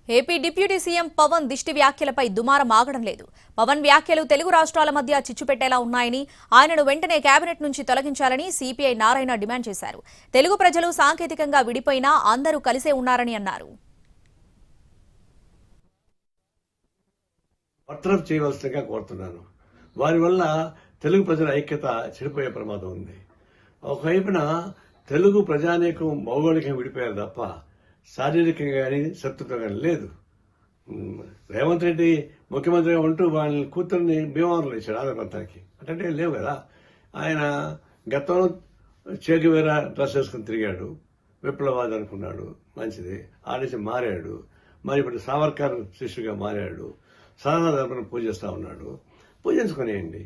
AP deputy CM Pawan దిష్టి వ్యాఖ్యలపై దుమారం ఆగడం లేదు. పవన్ వ్యాఖ్యలు తెలుగు రాష్ట్రాల మధ్య చిచ్చు పెట్టేలా ఉన్నాయని, ఆయనను వెంటనే కేబినెట్ నుంచి తొలగించాలని సిపిఐ నారాయణ డిమాండ్ చేశారు. తెలుగు ప్రజలు సాంకేతికంగా విడిపోయినా అందరూ కలిసే ఉన్నారని అన్నారు. బర్తరఫ్ చేయవలసిందిగా కోరుతున్నాను. వారి వల్ల తెలుగు ప్రజల ఐక్యత చెడిపోయే ప్రమాదం ఉంది. ఒకవైపున తెలుగు ప్రజానీకం భౌగోళికంగా విడిపోయారు తప్ప శారీరకంగా కానీ శత్రుత్వం కానీ లేదు. రేవంత్ రెడ్డి ముఖ్యమంత్రిగా ఉంటూ వాళ్ళ కూతుర్ని భీమవరంలో ఇచ్చాడు ఆంధ్ర ప్రాంతానికి. అంటే లేవు కదా. ఆయన గతంలో చేగువేరా డ్రెస్ వేసుకుని తిరిగాడు, విప్లవాది అనుకున్నాడు, మంచిది. ఆడేసి మారాడు. మరి ఇప్పుడు సావర్కర్ శిష్యుగా మారాడు. సనాతన ధర్మను పూజిస్తా ఉన్నాడు. పూజించుకునేయండి.